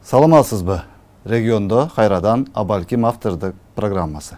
Саламатсызбы? Регионда кайрадан Абалким автордук программасы.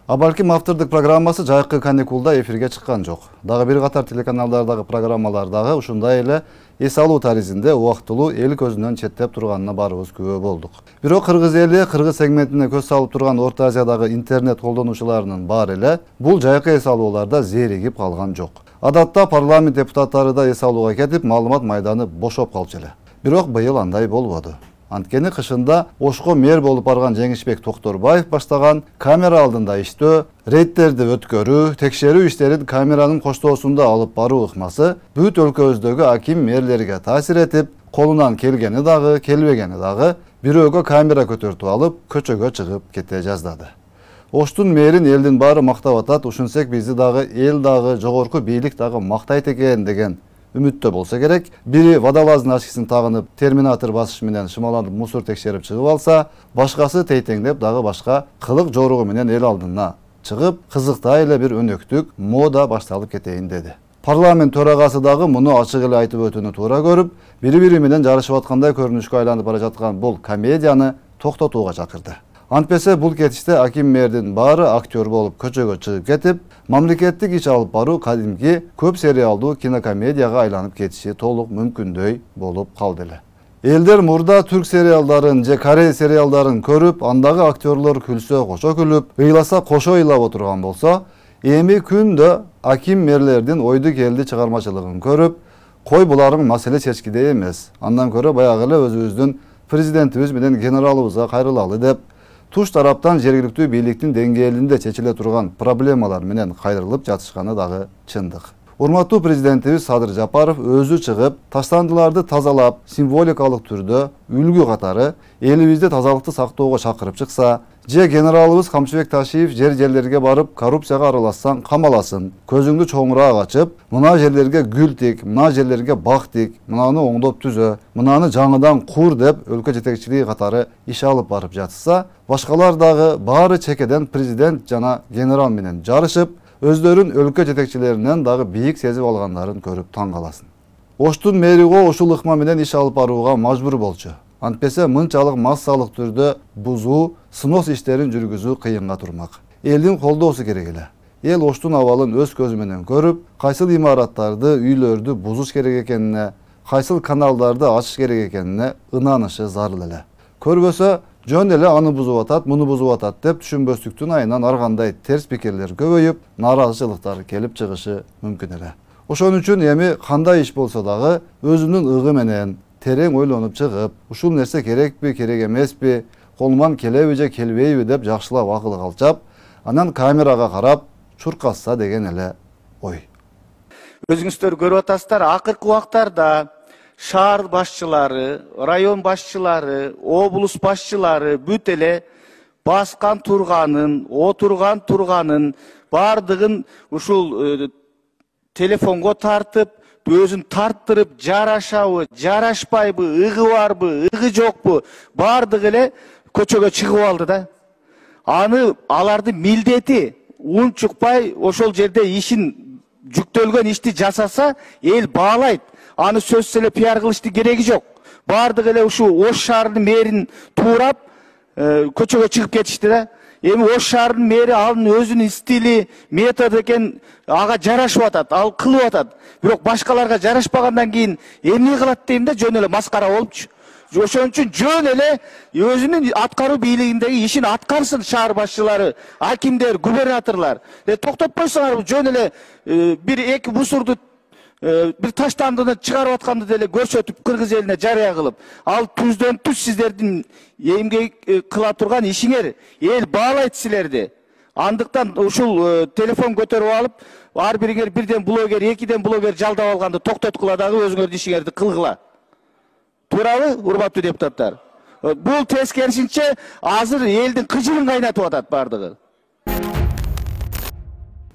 Абалким автордук программасы жайкы каникулда эфирге чыккан жок. Дагы бир катар телеканалдардагы программалардагы ушундай эле эс алуу таризинде убактылуу эл көзүнөн четтеп турганына баарыбыз күбө болдук. Бирок кыргыз эли, кыргыз сегментине көз салып турган Орто Азиядагы интернет колдонуучуларынын баары эле бул жайкы эс алууларда зеригип калган жок. Адатта парламент депутаттары да эс алууга кетип, маалымат майданы бошоп калчу эле. Бирок быйыл андай болбоду. Анткени кышында Ошко мэр болуп барган Жеңишбек Токторбаев баштаган камера алдында иштөө, рейдтерди өткөрүү, текшерүү иштерин камеранын коштоосунда алып баруу ыкмасы бүт өлкөбүздөгү аким мэрлерге таасир этип, колунан келгени дагы, келбегени дагы бирөөгө камера көтөртүп алып, көчөгө чыгып кете жаздады. Оштун мэрин элдин баары мактап атат, ушунсек бизди дагы эл дагы, жогорку бийлик дагы мактайт экен деген үмүттө болсо керек. Бири водолаздын ачкысын тагынып, терминатор басыш менен шымаланып мусор текшерип чыгып алса, башкасы тейтеңдеп дагы башка кылык жоругу менен эл алдына чыгып, кызыктай эле бир өнөктүк мода башталып кетейин деди. Парламент төрагасы дагы муну ачык эле айтып өтүүнү туура көрүп, бири-бири менен жарышып аткандай көрүнүшкө айланып бара жаткан бул комедияны токтотууга чакырды. Антпесе бул кетиште аким мэрдин баары актер болуп көчөгө чыгып кетип, мамлекеттик иш алып баруу кадимки көп сериалдуу кинокомедияга айланып кетиши толук мүмкүндөй болуп калды эле. Элдер мурда түрк сериалдарын же корей сериалдарын көрүп, андагы актерлор күлсө кошо күлүп, ыйласа кошо ыйлап отурган болсо, эми күндө аким мэрлердин ойду келди чыгармачылыгын көрүп, кой буларың маселе чечкиде эмес. Андан көрө баягы эле өзүбүздүн президентибиз менен генералыбызга кайрылалы деп, туш тараптан жергиликтүү бийликтин деңгээлинде чечиле турган проблемалар менен кайрылып жатышканы дагы чындык. Урматтуу президентибиз Садыр Жапаров өзү чыгып, таштандыларды тазалап, символикалык түрдө үлгү катары элибизди тазалыкты сактоого чакырып чыкса, же генералыбыз Камчыбек Ташиев жерлерге барып коррупцияга аралашсаң камаласын, көзүңдү чоңураак ачып, мына жерлерге гүл тик, мына жерлерге бак тик, мынаны оңдоп түзө, мынаны жаңыдан кур деп өлкө жетекчилиги катары иш алып барып жатса, башкалар дагы баары чекеден президент жана генерал менен жарышып, өздөрүн өлкө жетекчилеринен дагы бийик сезип алгандарын көрүп таң каласың. Оштун мэрого ушул ыкма менен иш алып барууга мажбур болчу. Антпесе мынчалык массалык түрдө бузуу, сынос иштерин жүргүзүү кыйынга турмак. Элдин колдоосу керек эле. Эл Оштун абалын өз көзү менен көрүп, кайсыл имараттарды, үйлөрдү бузуш керек экенине, кайсыл каналдарды ачыш керек экенине ынанышы зарыл эле. Көрбөсө, жөн эле аны бузуп атат, муну бузуп атат деп түшүнбөстүктүн айынан ар кандай терс пикирлер көбөйүп, нааразычылыктар келип чыгышы мүмкүн эле. Ошон үчүн эми кандай иш болсо дагы өзүнүн ыгы менен терең ойлонуп чыгып, ушул нерсе керекпи, керек эмеспи, колуман келеби же келбейби деп жакшылап акыл калчап, анан камерага карап чуркасса деген эле ой. Өзүңүздөр көрүп атасыздар, акыркы убактарда шаар башчылары, район башчылары, облус башчылары бүт эле баскан турганын, отурган бардыгын ушул телефонго тартып, өзүн тарттырып, жарашабы, жарашпайбы, ыгы барбы, ыгы жокпу, бардыгы эле көчөгө чыгып алды да. Аны алардын милдети унчукпай ошол жерде ишин жүктөлгөн ишти жасаса, эл баалайт. Аны сөзсүз эле пиар кылыштын кереги жок. Бардыгы эле ушул Ош шаарынын мэрин туурап көчөгө чыгып кетишти да. Эми Ош шаарынын мэри анын өзүнүн стили, методу экен, ага жарашып атат, ал кылып атат. Бирок башкаларга жарашпагандан кийин эмне кылат дейм да, жөн эле маскара болупчу. Ошон үчүн жөн эле өзүнүн аткаруу бийлигиндеги ишин аткарсын шаар башчылары, акимдер, губернаторлор. Токтоп койсоңар, жөн эле бир эки мусорду бир таштандыны чыгарып атканды деле көрсөтүп кыргыз элине жарыя кылып, ал түздөн түз сиздердин эмгек кыла турган ишиңер, эл баалайт силерди. Андыктан ушул телефон көтөрүп алып, ар бириңер бирден блогер, экиден блогер жалдап алганды токтоткула дагы өзүңөрдүн ишиңерди кылгыла. Туурабы, урматтуу депутаттар? Бул тескерисинче азыр элдин кыжырын кайнатып атат бардыгы.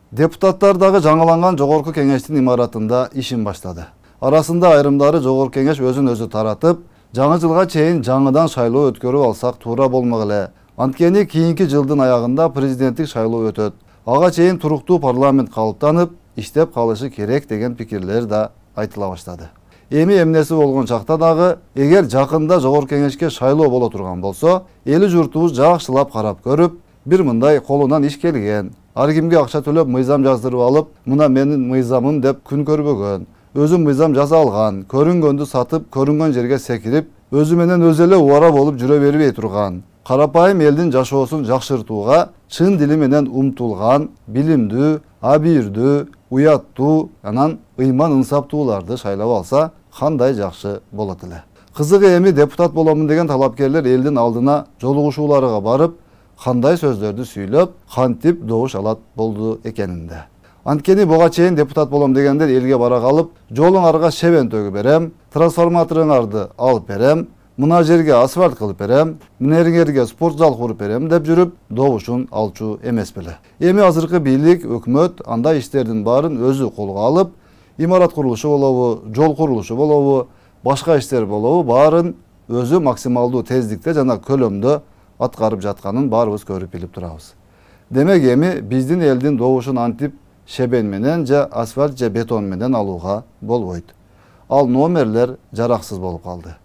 Депутаттар дагы жаңыланган жогорку кеңештин имаратында ишин баштады. Арасында айрымдары жогорку кеңеш өзүн өзү таратып, жаңы жылга чейин жаңыдан шайлоо өткөрүп алсак туура болмок эле. Анткени кийинки жылдын аягында президенттик шайлоо өтөт. Ага чейин туруктуу парламент калыптанып, иштеп калышы керек деген пикирлер да айтыла баштады. Эми эмнеси болгон чакта дагы, эгер жакында Жогорку Кеңешке шайлоо боло турган болсо, эли журтубуз жакшылап карап көрүп, бир мындай колунан иш келген, ар кимге акча төлөп мыйзам жаздырып алып, мына менин мыйзамым деп күн көрбөгөн, өзү мыйзам жаза алган, көрүнгөндү сатып, көрүнгөн жерге секирип, өзү менен өзү эле убара болуп жүрө бербей турган, карапайым элдин жашоосун жакшыртууга чын дили менен умтулган, билимдүү, абийирдүү, уяттуу, анан ыйман ынсаптууларды шайлап алса, кандай жакшы болот эле. Кызыгы эми депутат боломун деген талапкерлер элдин алдына жолугушууларга барып, кандай сөздөрдү сүйлөп, кантип добуш алат болду экенинде. Анткени буга чейин депутат болом дегендер элге бара калып, жолуңарга шебен төгүп берем, трансформаторуңарды алып берем, мына жерге асфальт кылып берем, мынериңерге спорт зал куруп берем деп жүрүп, добушун алчу эмес беле. Эми азыркы бийлик, өкмөт андай иштердин баарын өзү колго алып, имарат курулушу болобу, жол курулушу болобу, башка иштер болобу, баарын өзү максималдуу тездикте жана көлөмдө аткарып жатканын баарыбыз көрүп билип турабыз. Демек эми биздин элдин добушун антип шебен менен же асфальт же бетон менен алууга болбойт. Ал номерлер жараксыз болуп калды.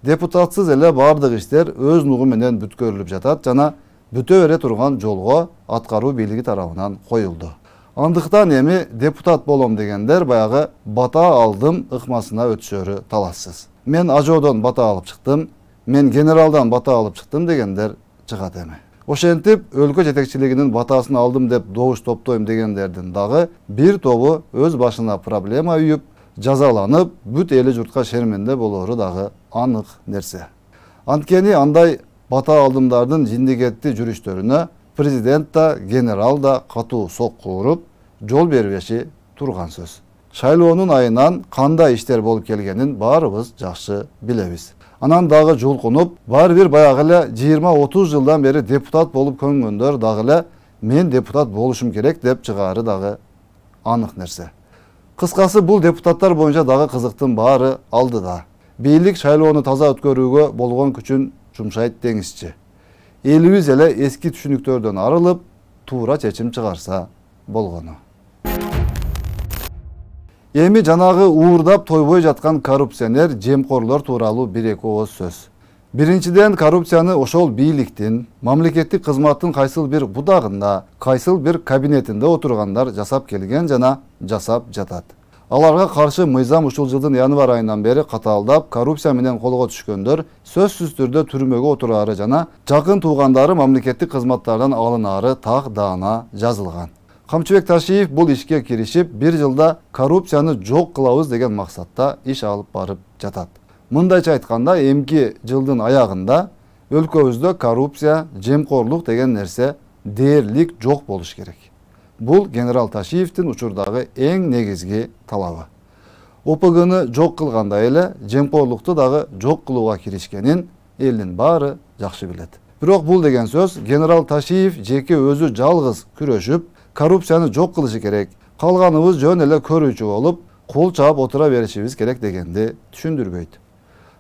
Депутатсыз эле бардык иштер өз нугу менен бүткөрүлүп жатат жана бүтө бере турган жолго аткаруу бийлиги тарабынан коюлду. Андыктан эми депутат болом дегендер баягы бата алдым ыкмасына өтүшөрү талашсыз. Мен ажоодон бата алып чыктым, мен генералдан бата алып чыктым дегендер чыгат эми. Ошентип өлкө жетекчилигинин батасын алдым деп добуш топтойм дегендердин дагы бир тобу өз башына проблема үйүп, жазаланып, бүт эли журтка шерменде болору дагы анык нерсе. Анткени андай бата алдымдардын жиндикетти жүрүштөрүнө президент да, генерал да катуу сокку уруп, жол бербеши турган сөз. Шайлоонун айынан кандай иштер болуп келгенин баарыбыз жакшы билебиз. Анан дагы жулкунуп, баары бир баягы эле 20-30 жылдан бери депутат болуп көнгөндөр дагы эле мен депутат болушум керек деп чыгаары дагы анык нерсе. Кыскасы бул депутаттар боюнча дагы кызыктын баары алдыда. Бийлик шайлоону таза өткөрүүгө болгон күчүн жумшайт деңизчи. Элибиз эле эски түшүнүктөрдөн арылып, туура чечим чыгарса болгону. Эми жанагы уурдап тойбой жаткан коррупционер, жемкорлор тууралуу бир-эки ооз сөз. Биринчиден, коррупцияны ошол бийликтин, мамлекеттик кызматтын кайсыл бир будагында, кайсыл бир кабинетинде отургандар жасап келген жана жасап жатат. Аларга каршы мыйзам ушул жылдын январь айынан бери катаалдап, коррупция менен колго түшкөндөр сөзсүз түрдө түрмөгө отурары жана жакын туугандары мамлекеттик кызматтардан алынаары так даана жазылган. Камчыбек Ташиев бул ишке киришип, бир жылда коррупцияны жок кылабыз деген максатта иш алып барып жатат. Мындайча айтканда, эмки жылдын аягында өлкөбүздө коррупция, жемкорлук деген нерсе дээрлик жок болуш керек. Бул генерал Ташиевдин учурдагы эң негизги талабы. ОПГны жок кылгандай эле жемкорлукту дагы жок кылууга киришкенин элдин баары жакшы билет. Бирок бул деген сөз генерал Ташиев жеке өзү жалгыз күрөшүп, коррупцияны жок кылышы керек, калганыбыз жөн эле көрүүчү болуп, кол чаап отура беришибиз керек дегенди түшүндүрбөйт.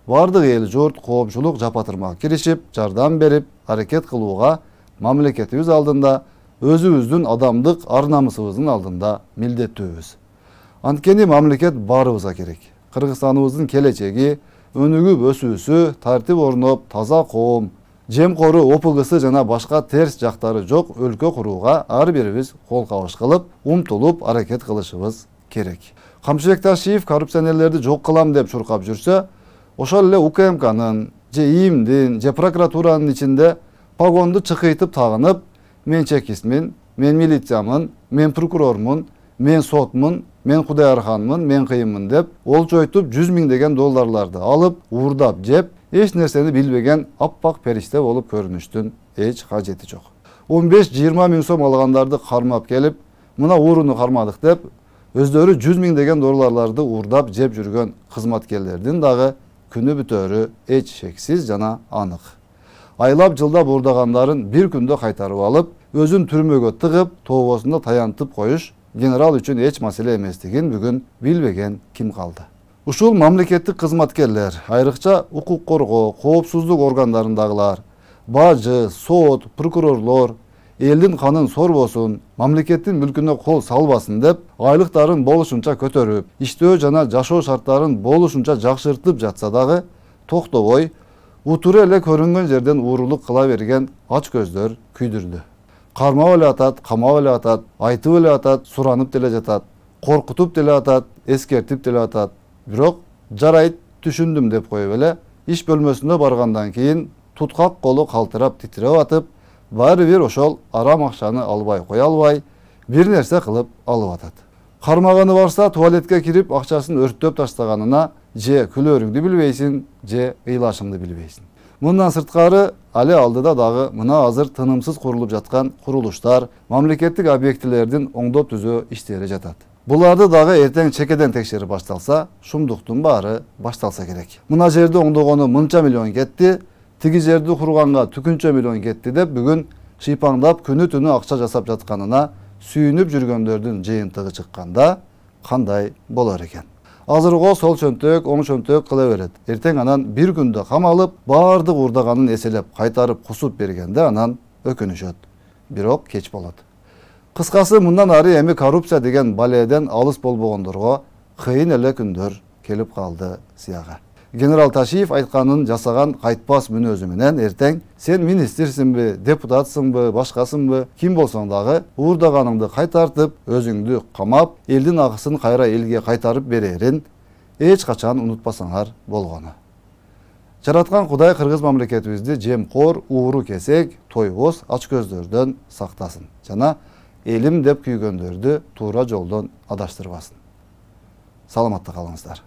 Бардык эл журт коомчулук жапатырмага киришип, жардам берип, аракет кылууга мамлекетибиз алдында, өзүбүздүн адамдык ар-намысыбыздын алдында милдеттүүбүз. Анткени мамлекет баарыбызга керек. Кыргызстаныбыздын келечеги, өнүгүп өсүүсү, тартип орноп, таза коом, жемкору, ОПГсы жана башка терс жактары жок өлкө курууга ар бирибиз кол кабыш кылып, умтулуп аракет кылышыбыз керек. Камчыбек Ташиев коррупционерлерди жок кылам деп чуркап жүрсө, ошол эле УКМКнын, же ИИМдин, же прокуратуранын ичинде погонду чыкыйтып тагынып, мен чекистмин, мен милициямын, мен прокурормун, мен сотмун, мен Кудайарханмын, мен кыйынмын деп олчойтуп 100 миңдеген долларларды алып, уурдап жеп, эч нерсени билбеген аппак периште болуп көрүнүштүн эч кажети жок. 15-20 миң сом алгандарды кармап келип, мына ууруну кармадык деп, өздөрү 100 миңдеген долларларды уурдап жеп жүргөн кызматкерлердин дагы күнү бүтөрү эч шексиз жана анык. Айлап жылдап уурдагандарын бир күндө кайтарып алып, өзүн түрмөгө тыгып, тообосунда таянтып коюш генерал үчүн эч маселе эместигин бүгүн билбеген ким калды? Ушул мамлекеттик кызматкерлер, айрыкча укук коргоо, коопсуздук органдарындагылар, бажы, сот, прокурорлор elin kanın sorbosun, mamlekettin mülküne kol salbasın dep, aylıktарын boluşunça kötörüp, iştөө жана жашоо шарттарын болушунча жакшыртып жатса дагы, токтобой, утуру эле көрүнгөн жерден уурулук кыла берген ач көздөр күйдүрдү. Кармап эле атат, камап эле атат, айтып эле атат, суранып деле жатат, коркутуп деле атат, эскертип деле атат. Бирок жарайт, түшүндүм деп коюп эле, иш бөлмөсүнө баргандан кийин туткак колу калтырап титиреп атып, баары бир ошол арам акчаны албай кое албай, бир нерсе кылып алып атат. Кармаганы барса туалетке кирип акчасын өрттөп таштаганына же күлөрүңдү билбейсиң, же ыйлашыңды билбейсиң. Мындан сырткары али алдыда дагы мына азыр тынымсыз курулуп жаткан курулуштар, мамлекеттик объектилердин оңдоп түзөө иштери жатат. Буларды дагы эртең чекеден текшерип башталса, шумдуктун баары башталса керек. Мына жерди оңдогону мынча миллион кетти, тиги жерди курганга түкүнчө миллион кетти деп бүгүн шыйпаңдап күнү түнү акча жасап жатканына сүйүнүп жүргөндөрдүн жыйынтыгы чыкканда кандай болор экен? Азырго сол чөнтөк, оң чөнтөк кыла берет. Эртең анан бир күндө камалып, баардык урдаганын эселеп кайтарып кусуп бергенде анан өкүнүшөт. Бирок кеч болот. Кыскасы мындан ары эми коррупция деген баледен алыс болбогондорго кыйын эле күндөр келип калды сыяга. Генерал Ташиев айтканын жасаган кайтпас мүнөзү менен эртең сен министрсиңби, депутатсыңбы, башкасыңбы, ким болсоң дагы уурдаганыңды кайтартып, өзүңдү камап, элдин акысын кайра элге кайтарып берерин эч качан унутпасаңар болгону. Жараткан Кудай кыргыз мамлекетибизди жемкор, ууру кесек, тойбоз ач көздөрдөн сактасын жана элим деп күйгөндөрдү туура жолдон адаштырбасын. Саламатта калыңыздар.